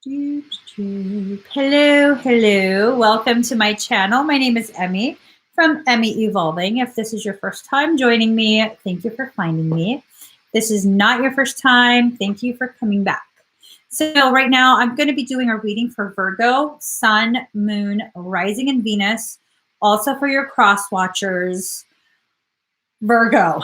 Hello, hello. Welcome to my channel. My name is Emmy from Emmy Evolving. If this is your first time joining me, thank you for finding me. This is not your first time. Thank you for coming back. So right now I'm going to be doing a reading for Virgo, Sun, Moon, Rising, and Venus. Also for your cross watchers, Virgo.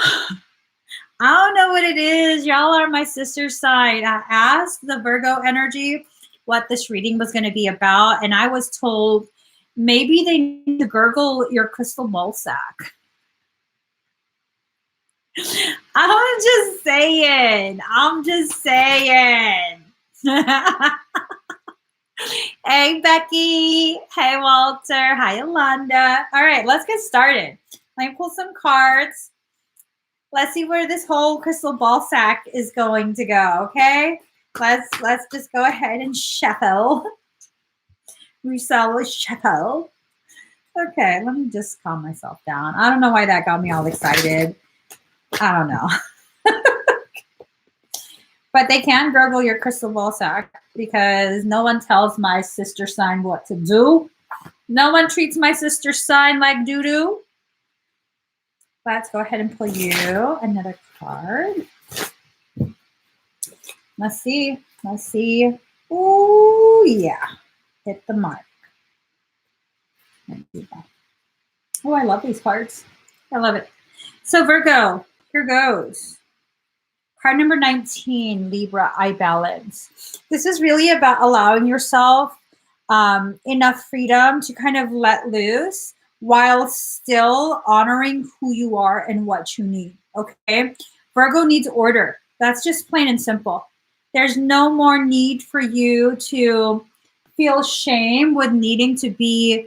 I don't know what it is. Y'all are my sister's side. I asked the Virgo energy what this reading was going to be about, and I was told maybe they need to gurgle your crystal ball sack. I'm just saying. Hey, Becky. Hey, Walter. Hi, Yolanda. All right, let's get started. Let me pull some cards. Let's see where this whole crystal ball sack is going to go, okay? Let's just go ahead and shuffle. Shuffle. Okay, let me just calm myself down. I don't know why that got me all excited. I don't know. But they can gurgle your crystal ball sack because no one tells my sister sign what to do. No one treats my sister sign like doo-doo. Let's go ahead and pull you another card. Let's see. Oh, yeah. Hit the mark. Oh, I love these cards. I love it. So Virgo, here goes. Card number 19, Libra, I balance. This is really about allowing yourself enough freedom to kind of let loose while still honoring who you are and what you need, okay? Virgo needs order. That's just plain and simple. There's no more need for you to feel shame with needing to be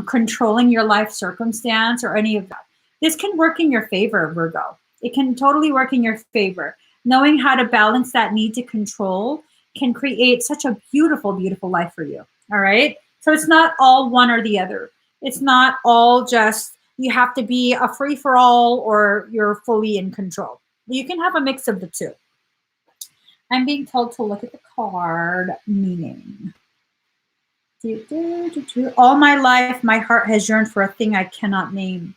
controlling your life circumstance or any of that. This can work in your favor, Virgo. It can totally work in your favor. Knowing how to balance that need to control can create such a beautiful, beautiful life for you, all right? So it's not all one or the other. It's not all just you have to be a free-for-all or you're fully in control. You can have a mix of the two. I'm being told to look at the card meaning. All my life, my heart has yearned for a thing I cannot name.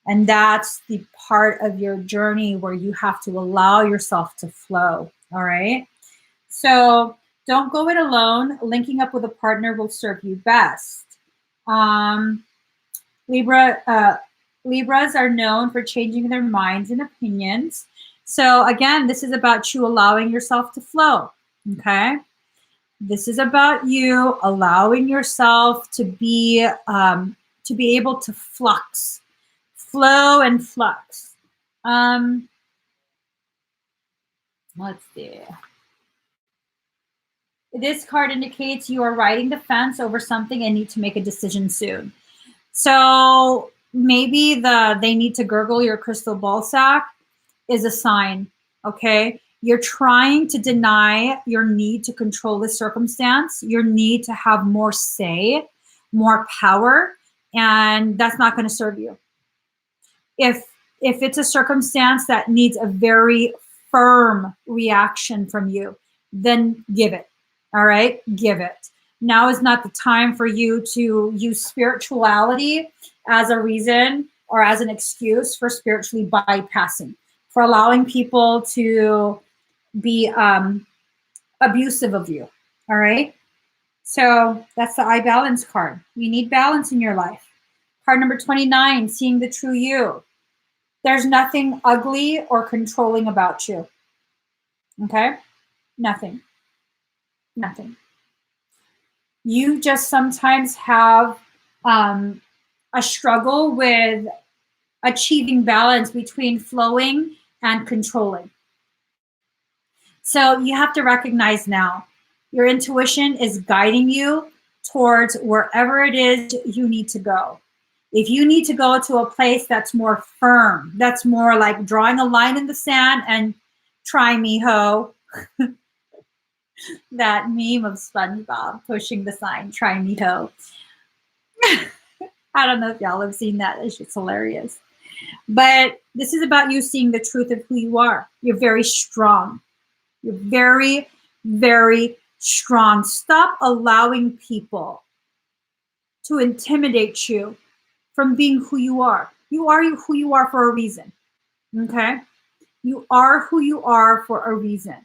And that's the part of your journey where you have to allow yourself to flow, all right? So don't go it alone. Linking up with a partner will serve you best. Libras are known for changing their minds and opinions. So again, this is about you allowing yourself to flow, okay? This is about you allowing yourself to be able to flux, flow and flux. Let's see. This card indicates you are riding the fence over something and need to make a decision soon. So maybe they need to gurgle your crystal ball sack is a sign, okay? You're trying to deny your need to control the circumstance, your need to have more say, more power, and that's not going to serve you. If it's a circumstance that needs a very firm reaction from you, then give it, all right? Give it. Now is not the time for you to use spirituality as a reason or as an excuse for spiritually bypassing, for allowing people to be abusive of you, all right? So that's the I balance card. You need balance in your life. Card number 29, seeing the true you. There's nothing ugly or controlling about you, okay? Nothing. You just sometimes have a struggle with achieving balance between flowing and controlling. So you have to recognize now, your intuition is guiding you towards wherever it is you need to go. If you need to go to a place that's more firm, that's more like drawing a line in the sand and try me, ho. That meme of SpongeBob pushing the sign, try me, ho. I don't know if y'all have seen that. It's just hilarious. But this is about you seeing the truth of who you are. You're very strong. You're very, very strong. Stop allowing people to intimidate you from being who you are. You are who you are for a reason. Okay? You are who you are for a reason.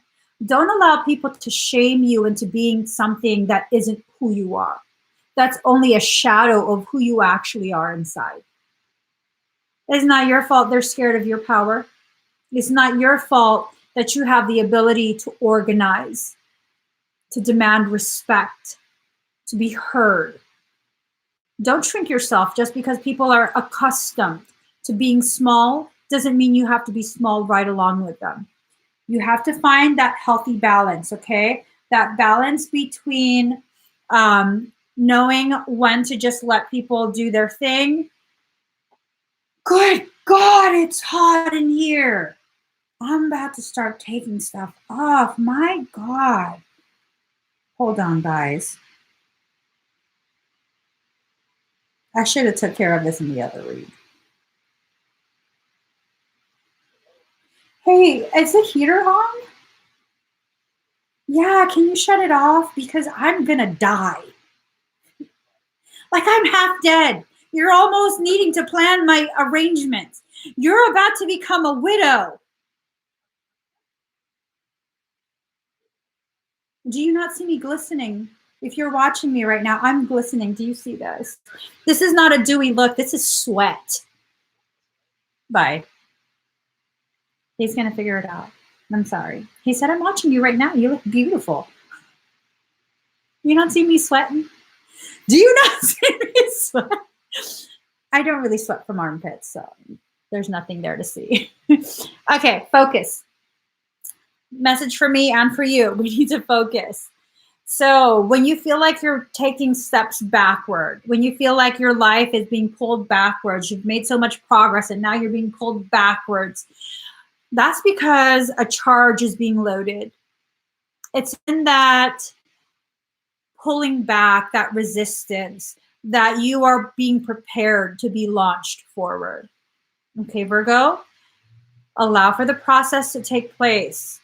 Don't allow people to shame you into being something that isn't who you are. That's only a shadow of who you actually are inside. It's not your fault they're scared of your power. It's not your fault that you have the ability to organize, to demand respect, to be heard. Don't shrink yourself just because people are accustomed to being small doesn't mean you have to be small right along with them. You have to find that healthy balance, okay? That balance between knowing when to just let people do their thing. Good God, it's hot in here. I'm about to start taking stuff off. My God. Hold on, guys. I should have took care of this in the other read. Hey, is the heater on? Yeah, can you shut it off? Because I'm gonna die. Like I'm half dead. You're almost needing to plan my arrangements. You're about to become a widow. Do you not see me glistening? If you're watching me right now, I'm glistening. Do you see this? This is not a dewy look. This is sweat. Bye. He's going to figure it out. I'm sorry. He said, I'm watching you right now. You look beautiful. You don't see me sweating? Do you not see me sweat? I don't really sweat from armpits, so there's nothing there to see. Okay, focus. Message for me and for you. We need to focus. So when you feel like you're taking steps backward, when you feel like your life is being pulled backwards, you've made so much progress and now you're being pulled backwards, that's because a charge is being loaded. It's in that pulling back, that resistance, that you are being prepared to be launched forward. Okay, Virgo, allow for the process to take place.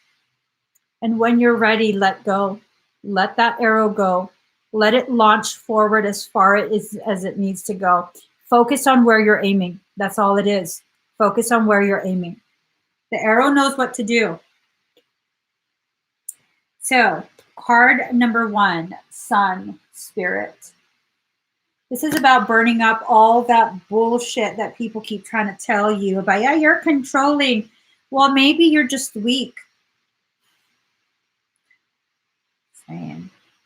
And when you're ready, let go. Let that arrow go. Let it launch forward as far as it needs to go. Focus on where you're aiming. That's all it is. Focus on where you're aiming. The arrow knows what to do. So, card number 1, Sun Spirit. This is about burning up all that bullshit that people keep trying to tell you about. Yeah, you're controlling. Well, maybe you're just weak.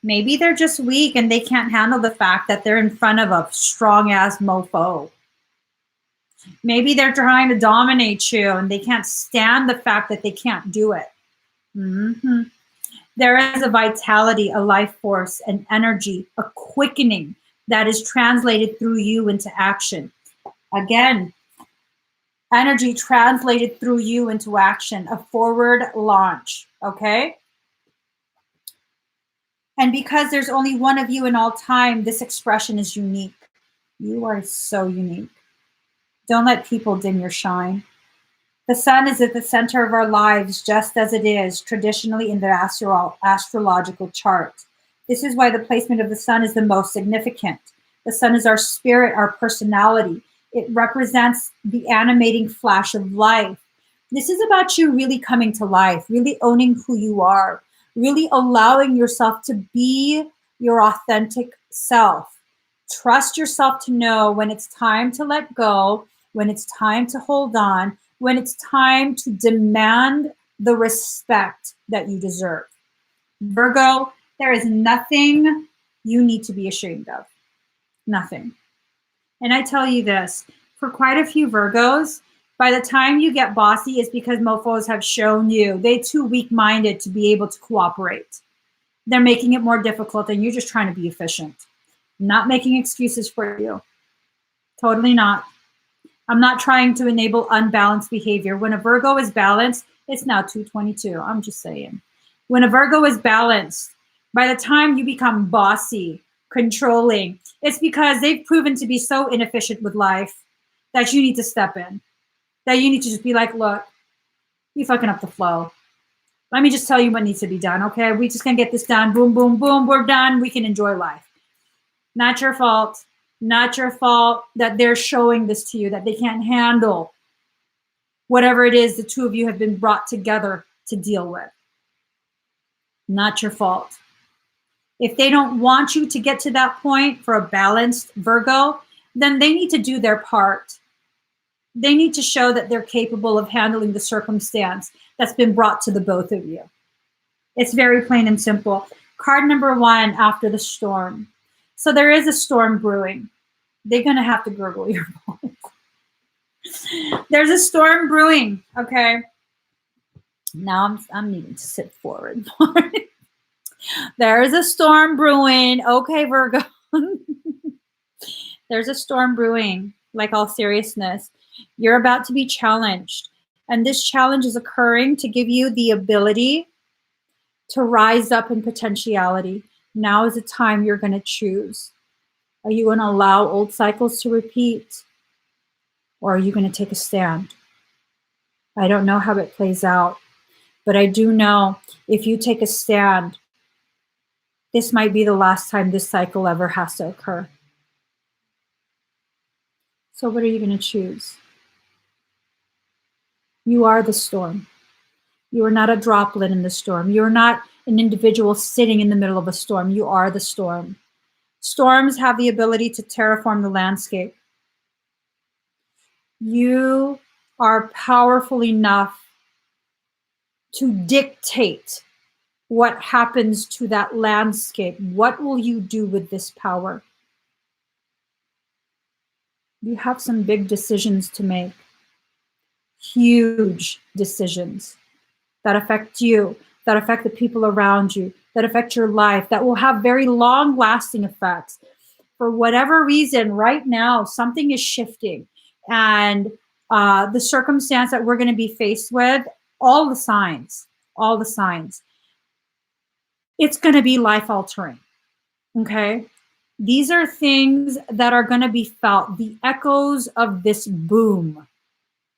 Maybe they're just weak and they can't handle the fact that they're in front of a strong-ass mofo. Maybe they're trying to dominate you and they can't stand the fact that they can't do it. Mm-hmm. There is a vitality, a life force, an energy, a quickening that is translated through you into action. Again, energy translated through you into action, a forward launch, okay? And because there's only one of you in all time, this expression is unique. You are so unique. Don't let people dim your shine. The sun is at the center of our lives, just as it is traditionally in the astrological chart. This is why the placement of the sun is the most significant. The sun is our spirit, our personality. It represents the animating flash of life. This is about you really coming to life, really owning who you are, really allowing yourself to be your authentic self. Trust yourself to know when it's time to let go, when it's time to hold on, when it's time to demand the respect that you deserve. Virgo, there is nothing you need to be ashamed of. Nothing. And I tell you this, for quite a few Virgos, by the time you get bossy, it's because mofos have shown you they're too weak-minded to be able to cooperate. They're making it more difficult and you're just trying to be efficient. I'm not making excuses for you. Totally not. I'm not trying to enable unbalanced behavior. When a Virgo is balanced, it's now 2:22. I'm just saying. When a Virgo is balanced, by the time you become bossy, controlling, it's because they've proven to be so inefficient with life that you need to step in. That you need to just be like, look, you're fucking up the flow. Let me just tell you what needs to be done, okay? We just gonna get this done. Boom, boom, boom. We're done. We can enjoy life. Not your fault. Not your fault that they're showing this to you, that they can't handle whatever it is the two of you have been brought together to deal with. Not your fault. If they don't want you to get to that point for a balanced Virgo, then they need to do their part. They need to show that they're capable of handling the circumstance that's been brought to the both of you. It's very plain and simple. Card number 1, after the storm. So there is a storm brewing. They're going to have to gurgle your voice. There's a storm brewing, okay? Now I'm needing to sit forward. There is a storm brewing. Okay, Virgo. There's a storm brewing, like all seriousness. You're about to be challenged. And this challenge is occurring to give you the ability to rise up in potentiality. Now is the time you're going to choose. Are you going to allow old cycles to repeat? Or are you going to take a stand? I don't know how it plays out, but I do know if you take a stand, this might be the last time this cycle ever has to occur. So what are you going to choose? You are the storm. You are not a droplet in the storm. You are not an individual sitting in the middle of a storm. You are the storm. Storms have the ability to terraform the landscape. You are powerful enough to dictate what happens to that landscape. What will you do with this power? You have some big decisions to make. Huge decisions that affect you, that affect the people around you, that affect your life, that will have very long-lasting effects. For whatever reason, right now, something is shifting. And the circumstance that we're going to be faced with, all the signs, it's going to be life-altering, okay? These are things that are going to be felt. The echoes of this boom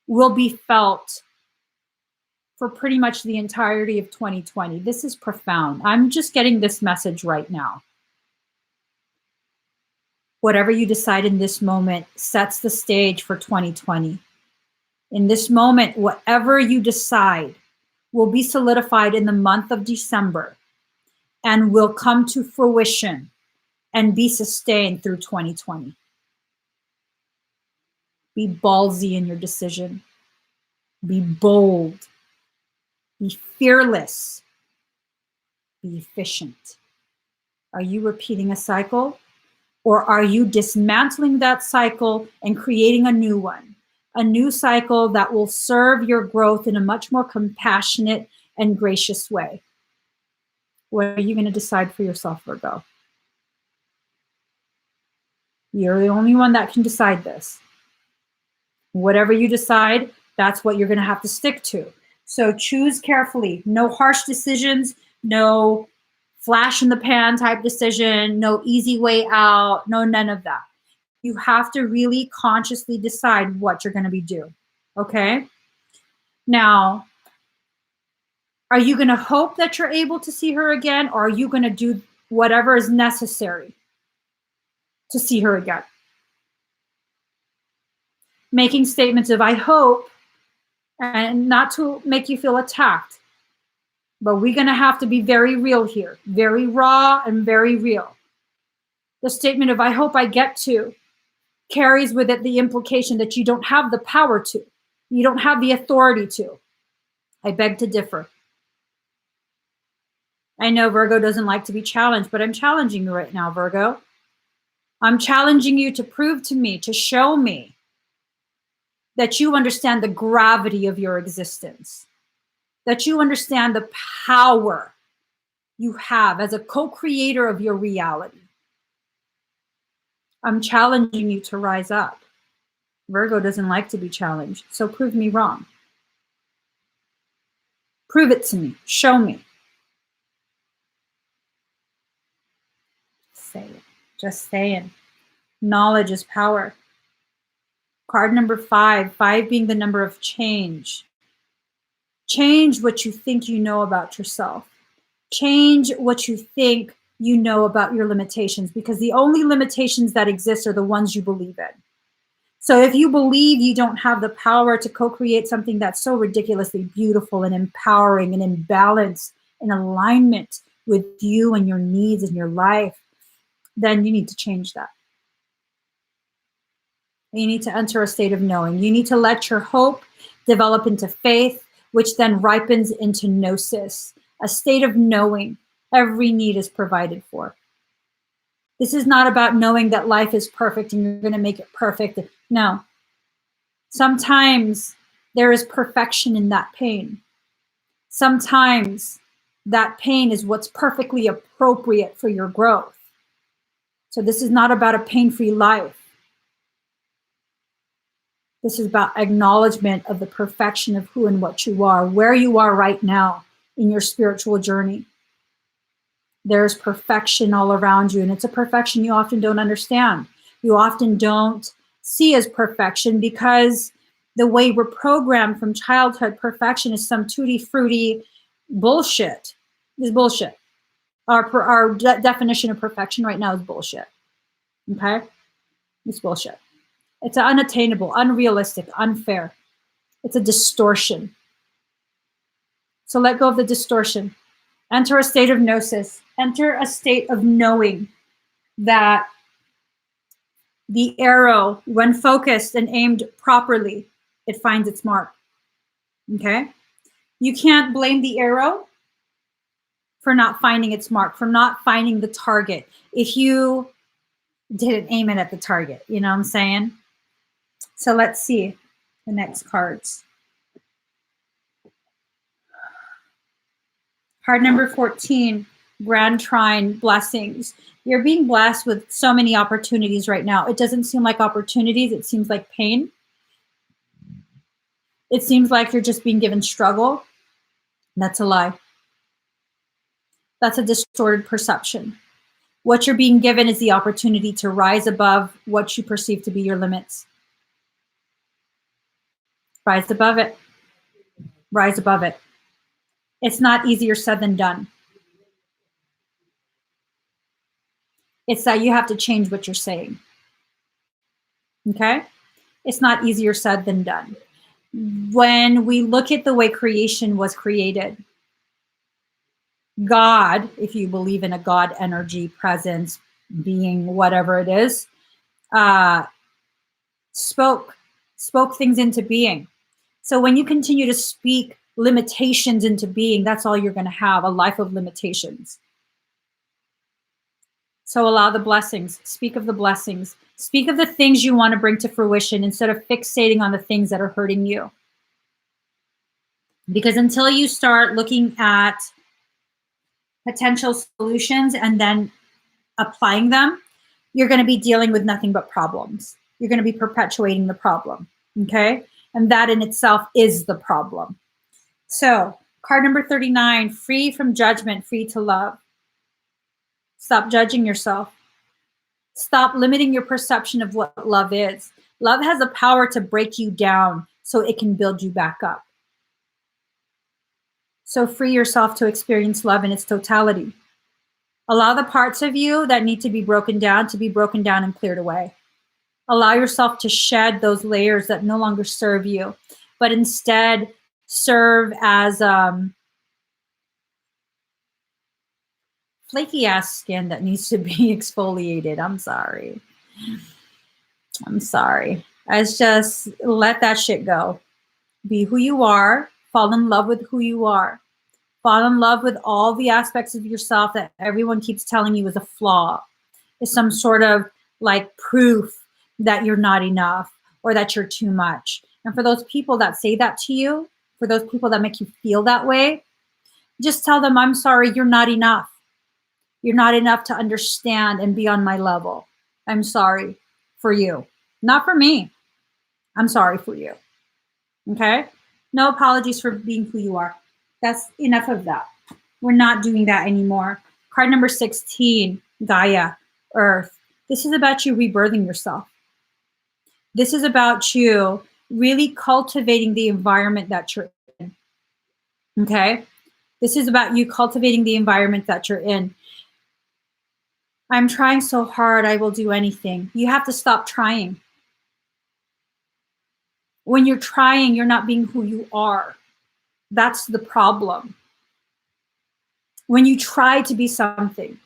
will be felt for pretty much the entirety of 2020. This is profound. I'm just getting this message right now. Whatever you decide in this moment sets the stage for 2020. In this moment, whatever you decide will be solidified in the month of December and will come to fruition and be sustained through 2020. Be ballsy in your decision. Be bold. Be fearless. Be efficient. Are you repeating a cycle? Or are you dismantling that cycle and creating a new one? A new cycle that will serve your growth in a much more compassionate and gracious way. What are you going to decide for yourself, Virgo? You're the only one that can decide this. Whatever you decide, that's what you're going to have to stick to. So choose carefully. No harsh decisions, no flash in the pan type decision, no easy way out, no none of that. You have to really consciously decide what you're going to be doing, okay? Now, are you going to hope that you're able to see her again, or are you going to do whatever is necessary to see her again? Making statements of, I hope, and not to make you feel attacked, but we're going to have to be very real here, very raw and very real. The statement of, I hope I get to, carries with it the implication that you don't have the power to. You don't have the authority to. I beg to differ. I know Virgo doesn't like to be challenged, but I'm challenging you right now, Virgo. I'm challenging you to prove to me, to show me that you understand the gravity of your existence, that you understand the power you have as a co-creator of your reality. I'm challenging you to rise up. Virgo doesn't like to be challenged, so prove me wrong. Prove it to me. Show me. Say it. Just saying. Knowledge is power. Card number 5, 5 being the number of change. Change what you think you know about yourself. Change what you think you know about your limitations, because the only limitations that exist are the ones you believe in. So if you believe you don't have the power to co-create something that's so ridiculously beautiful and empowering and in balance, in alignment with you and your needs and your life, then you need to change that. You need to enter a state of knowing. You need to let your hope develop into faith, which then ripens into gnosis, a state of knowing every need is provided for. This is not about knowing that life is perfect and you're going to make it perfect. No. Sometimes there is perfection in that pain. Sometimes that pain is what's perfectly appropriate for your growth. So this is not about a pain-free life. This is about acknowledgement of the perfection of who and what you are, where you are right now in your spiritual journey. There's perfection all around you, and it's a perfection you often don't understand. You often don't see as perfection because the way we're programmed from childhood, perfection is some tutti-frutti bullshit. It's bullshit. Our definition of perfection right now is bullshit. Okay? It's bullshit. It's unattainable, unrealistic, unfair. It's a distortion. So let go of the distortion. Enter a state of gnosis. Enter a state of knowing that the arrow, when focused and aimed properly, it finds its mark. Okay? You can't blame the arrow for not finding its mark, for not finding the target. If you didn't aim it at the target, you know what I'm saying? So let's see the next cards. Card number 14, Grand Trine, blessings. You're being blessed with so many opportunities right now. It doesn't seem like opportunities. It seems like pain. It seems like you're just being given struggle. That's a lie. That's a distorted perception. What you're being given is the opportunity to rise above what you perceive to be your limits. Rise above it. Rise above it. It's not easier said than done. It's that you have to change what you're saying. Okay? It's not easier said than done. When we look at the way creation was created, God, if you believe in a God energy, presence, being, whatever it is, spoke things into being. So when you continue to speak limitations into being, that's all you're going to have, a life of limitations. So allow the blessings. Speak of the blessings. Speak of the things you want to bring to fruition instead of fixating on the things that are hurting you. Because until you start looking at potential solutions and then applying them, you're going to be dealing with nothing but problems. You're going to be perpetuating the problem. Okay? And that in itself is the problem. So, card number 39, free from judgment, free to love. Stop judging yourself. Stop limiting your perception of what love is. Love has the power to break you down so it can build you back up. So free yourself to experience love in its totality. Allow the parts of you that need to be broken down and cleared away. Allow yourself to shed those layers that no longer serve you, but instead serve as flaky ass skin that needs to be exfoliated. I'm sorry. It's just let that shit go. Be who you are. Fall in love with who you are. Fall in love with all the aspects of yourself that everyone keeps telling you is a flaw. Is some sort of like proof that you're not enough or that you're too much. And for those people that say that to you, for those people that make you feel that way, just tell them, I'm sorry, you're not enough. You're not enough to understand and be on my level. I'm sorry for you. Not for me. I'm sorry for you. Okay? No apologies for being who you are. That's enough of that. We're not doing that anymore. Card number 16, Gaia, Earth. This is about you rebirthing yourself. This is about you really cultivating the environment that you're in. Okay? This is about you cultivating the environment that you're in. I'm trying so hard, I will do anything. You have to stop trying. When you're trying, you're not being who you are. That's the problem. When you try to be something,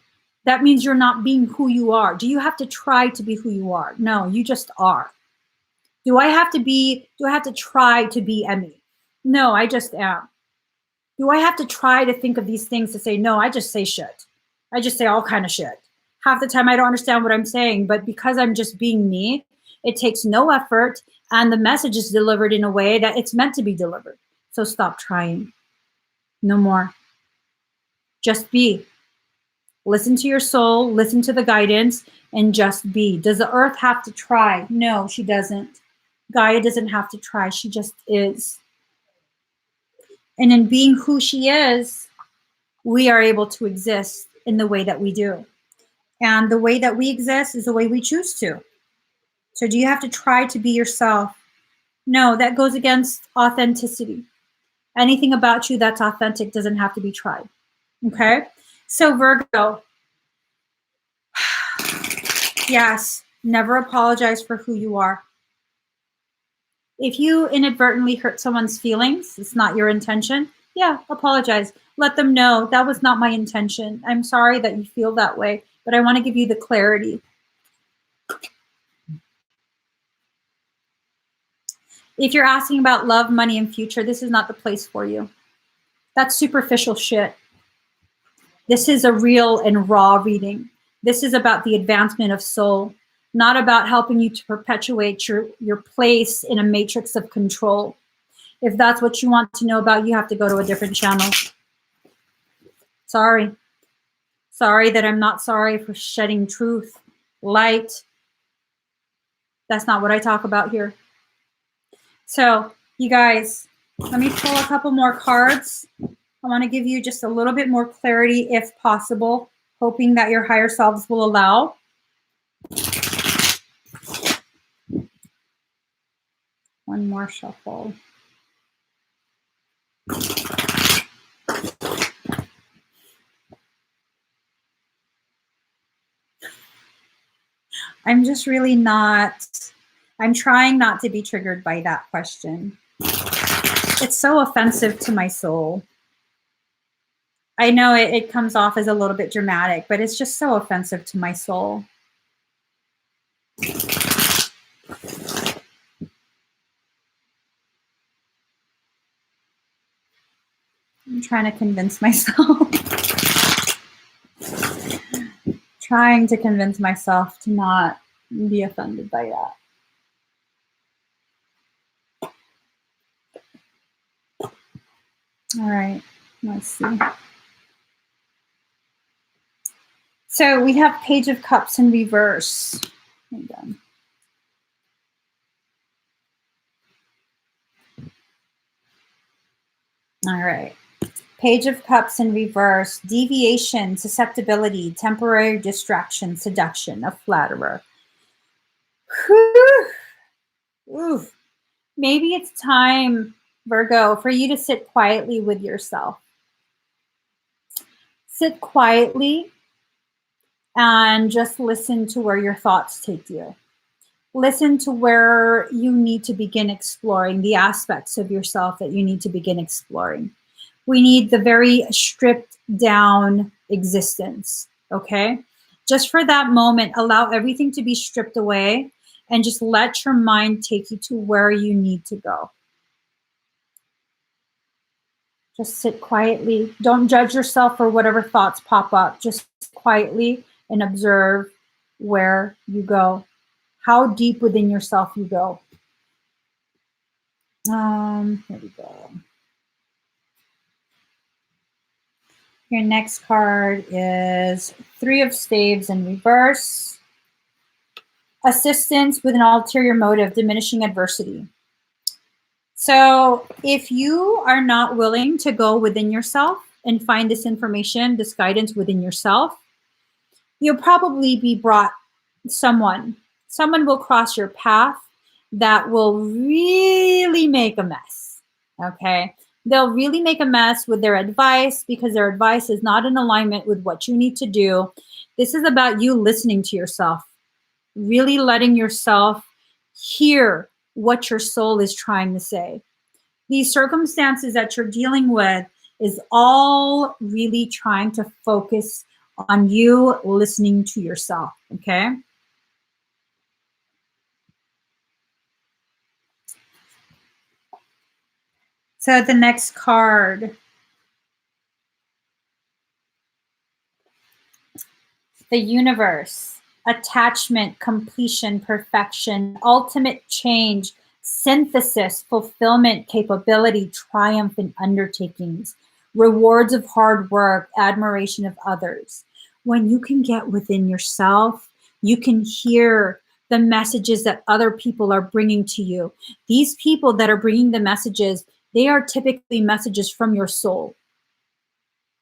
that means you're not being who you are. Do you have to try to be who you are? No, you just are. Do I have to try to be Emmy? No, I just am. Do I have to try to think of these things to say, no, I just say shit. I just say all kind of shit. Half the time I don't understand what I'm saying, but because I'm just being me, it takes no effort and the message is delivered in a way that it's meant to be delivered. So stop trying. No more. Just be. Listen to your soul, listen to the guidance, and just be. Does the earth have to try? No, she doesn't. Gaia doesn't have to try. She just is. And in being who she is, we are able to exist in the way that we do. And the way that we exist is the way we choose to. So do you have to try to be yourself? No, that goes against authenticity. Anything about you that's authentic doesn't have to be tried. Okay? So Virgo, yes, never apologize for who you are. If you inadvertently hurt someone's feelings, it's not your intention. Yeah, apologize. Let them know that was not my intention. I'm sorry that you feel that way, but I want to give you the clarity. If you're asking about love, money, and future, this is not the place for you. That's superficial shit. This is a real and raw reading. This is about the advancement of soul, not about helping you to perpetuate your place in a matrix of control. If that's what you want to know about, you have to go to a different channel. Sorry. Sorry that I'm not sorry for shedding truth, light. That's not what I talk about here. So, you guys, let me pull a couple more cards. I want to give you just a little bit more clarity if possible, hoping that your higher selves will allow. One more shuffle. I'm just really I'm trying not to be triggered by that question. It's so offensive to my soul. I know it comes off as a little bit dramatic, but it's just so offensive to my soul. I'm trying to convince myself. Trying to convince myself to not be offended by that. All right, let's see. So we have Page of Cups in reverse. Hold on. All right. Page of Cups in reverse. Deviation, susceptibility, temporary distraction, seduction, a flatterer. Whew. Oof. Maybe it's time, Virgo, for you to sit quietly with yourself. Sit quietly and just listen to where your thoughts take you. Listen to where you need to begin exploring the aspects of yourself that you need to begin exploring. We need the very stripped down existence, okay? Just for that moment, allow everything to be stripped away and just let your mind take you to where you need to go. Just sit quietly. Don't judge yourself for whatever thoughts pop up. Just quietly and observe where you go, how deep within yourself you go. Here we go. Your next card is Three of Staves in reverse. Assistance with an ulterior motive, diminishing adversity. So if you are not willing to go within yourself and find this information, this guidance within yourself, you'll probably be brought someone will cross your path that will really make a mess, okay? They'll really make a mess with their advice because their advice is not in alignment with what you need to do. This is about you listening to yourself, really letting yourself hear what your soul is trying to say. These circumstances that you're dealing with is all really trying to focus on you listening to yourself, okay? So the next card, the universe, attachment, completion, perfection, ultimate change, synthesis, fulfillment, capability, triumph in undertakings, rewards of hard work, admiration of others. When you can get within yourself, you can hear the messages that other people are bringing to you. These people that are bringing the messages, they are typically messages from your soul.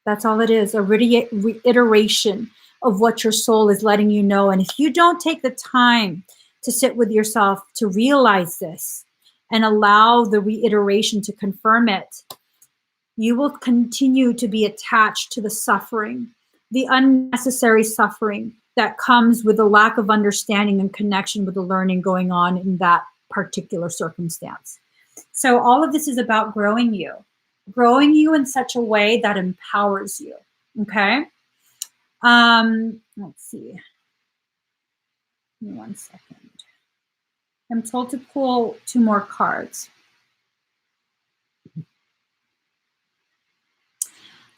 That's all it is, a reiteration of what your soul is letting you know. And if you don't take the time to sit with yourself to realize this and allow the reiteration to confirm it, you will continue to be attached to the suffering, the unnecessary suffering that comes with the lack of understanding and connection with the learning going on in that particular circumstance. So all of this is about growing you in such a way that empowers you. Okay. Let's see. Give me 1 second. I'm told to pull 2 more cards.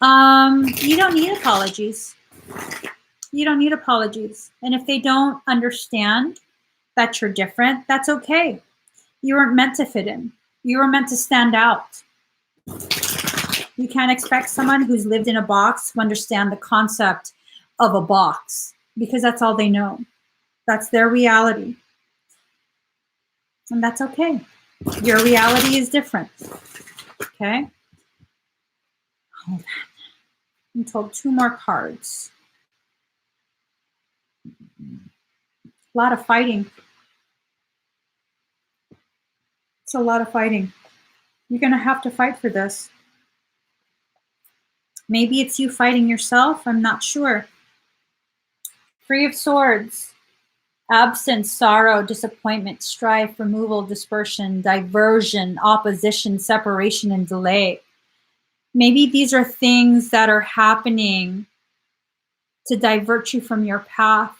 You don't need apologies. You don't need apologies. And if they don't understand that you're different, that's okay. You weren't meant to fit in. You were meant to stand out. You can't expect someone who's lived in a box to understand the concept of a box because that's all they know. That's their reality. And that's okay. Your reality is different. Okay? Hold on. I'm told 2 more cards. A lot of fighting. It's a lot of fighting. You're going to have to fight for this. Maybe it's you fighting yourself. I'm not sure. 3 of Swords. Absence, sorrow, disappointment, strife, removal, dispersion, diversion, opposition, separation, and delay. Maybe these are things that are happening to divert you from your path,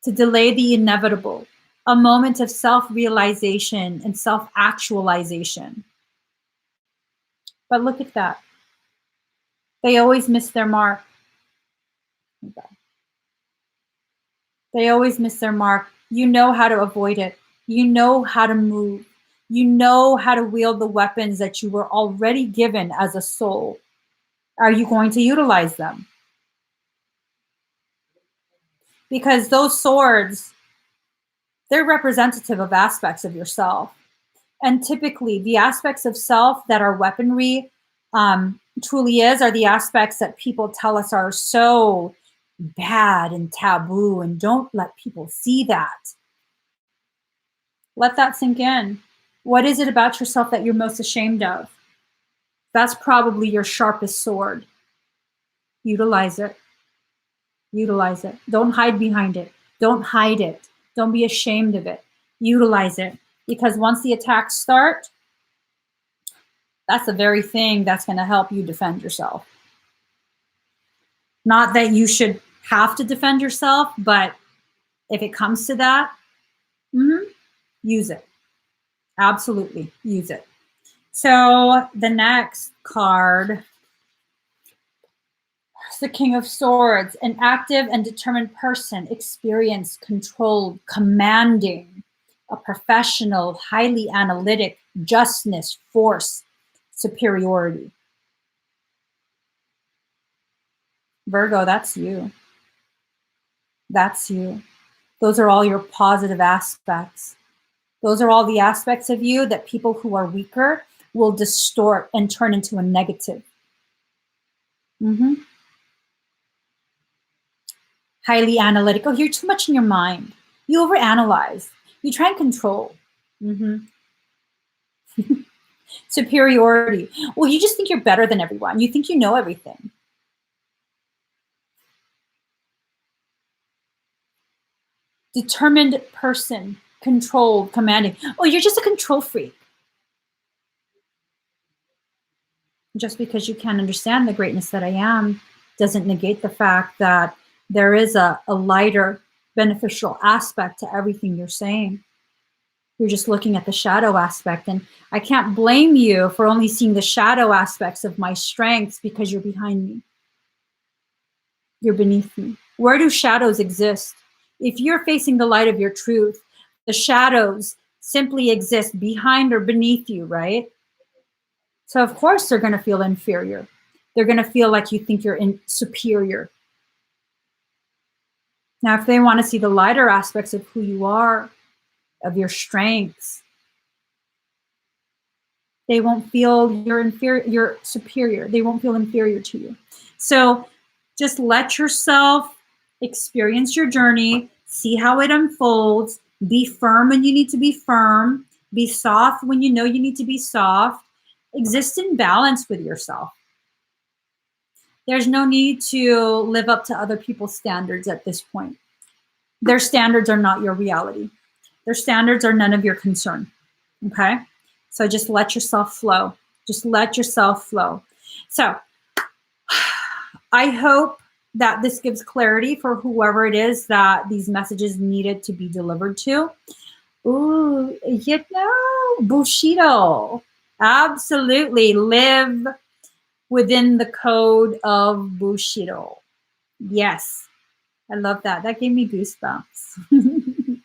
to delay the inevitable, a moment of self-realization and self-actualization. But look at that. They always miss their mark. They always miss their mark. You know how to avoid it. You know how to move. You know how to wield the weapons that you were already given as a soul. Are you going to utilize them? Because those swords, they're representative of aspects of yourself. And typically the aspects of self that our weaponry truly are the aspects that people tell us are so bad and taboo, and don't let people see that. Let that sink in. What is it about yourself that you're most ashamed of? That's probably your sharpest sword. Utilize it. Utilize it. Don't hide behind it. Don't hide it. Don't be ashamed of it. Utilize it. Because once the attacks start, that's the very thing that's going to help you defend yourself. Not that you should have to defend yourself, but if it comes to that, use it. Absolutely, use it. So the next card is the King of Swords, an active and determined person, experienced, controlled, commanding, a professional, highly analytic, justness, force, superiority. Virgo, that's you. That's you. Those are all your positive aspects. Those are all the aspects of you that people who are weaker will distort and turn into a negative. Highly analytical. You're too much in your mind. You overanalyze. You try and control. Superiority. Well, you just think you're better than everyone. You think you know everything. Determined person, controlled, commanding. Oh, you're just a control freak. Just because you can't understand the greatness that I am doesn't negate the fact that there is a lighter, beneficial aspect to everything you're saying. You're just looking at the shadow aspect, and I can't blame you for only seeing the shadow aspects of my strengths because you're behind me. You're beneath me. Where do shadows exist? If you're facing the light of your truth, the shadows simply exist behind or beneath you, right? So of course they're going to feel inferior. They're going to feel like you think you're superior. Now, if they want to see the lighter aspects of who you are, of your strengths, they won't feel you're superior. They won't feel inferior to you. So just let yourself experience your journey, see how it unfolds, be firm when you need to be firm, be soft when you know you need to be soft, exist in balance with yourself. There's no need to live up to other people's standards at this point. Their standards are not your reality. Their standards are none of your concern, okay? So just let yourself flow. Just let yourself flow. So I hope that this gives clarity for whoever it is that these messages needed to be delivered to. Ooh, Bushido. Absolutely. Live within the code of Bushido. Yes. I love that. That gave me goosebumps.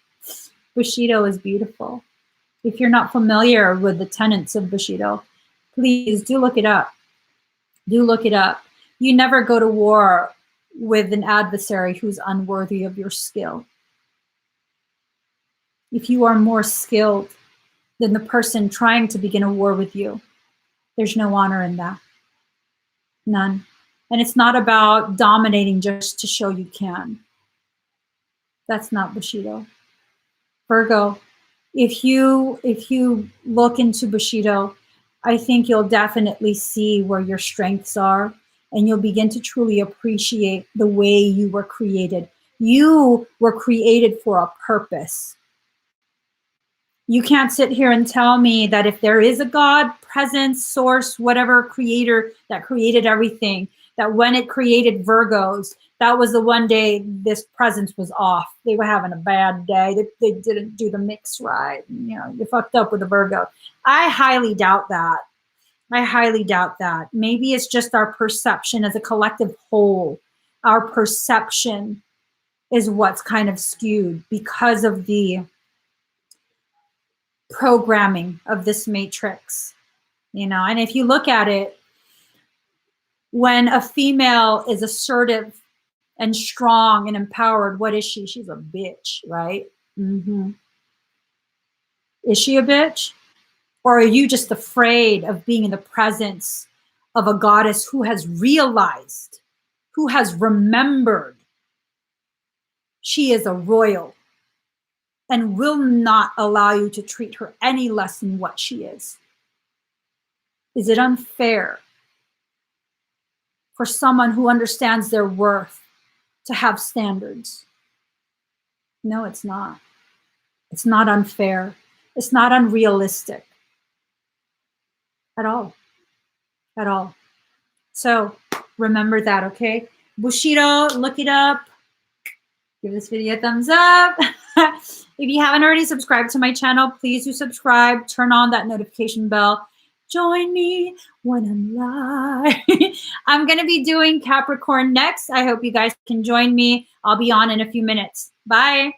Bushido is beautiful. If you're not familiar with the tenets of Bushido, please do look it up. Do look it up. You never go to war with an adversary who's unworthy of your skill. If you are more skilled than the person trying to begin a war with you, there's no honor in that. None. And it's not about dominating just to show you can. That's not Bushido. Virgo, if you look into Bushido, I think you'll definitely see where your strengths are, and you'll begin to truly appreciate the way you were created. You were created for a purpose. You can't sit here and tell me that if there is a God, presence, source, whatever creator that created everything, that when it created Virgos, that was the one day this presence was off. They were having a bad day. They didn't do the mix right. You know, you fucked up with a Virgo. I highly doubt that. I highly doubt that. Maybe it's just our perception as a collective whole. Our perception is what's kind of skewed because of the programming of this matrix, you know. And if you look at it, when a female is assertive and strong and empowered, what is she? She's a bitch, right? Mm-hmm. Is she a bitch? Or are you just afraid of being in the presence of a goddess who has realized, who has remembered she is a royal and will not allow you to treat her any less than what she is? Is it unfair for someone who understands their worth to have standards? No, it's not. It's not unfair. It's not unrealistic at all. At all. So remember that, okay? Bushido, look it up. Give this video a thumbs up. If you haven't already subscribed to my channel, please do subscribe. Turn on that notification bell. Join me when I'm live. I'm going to be doing Capricorn next. I hope you guys can join me. I'll be on in a few minutes. Bye.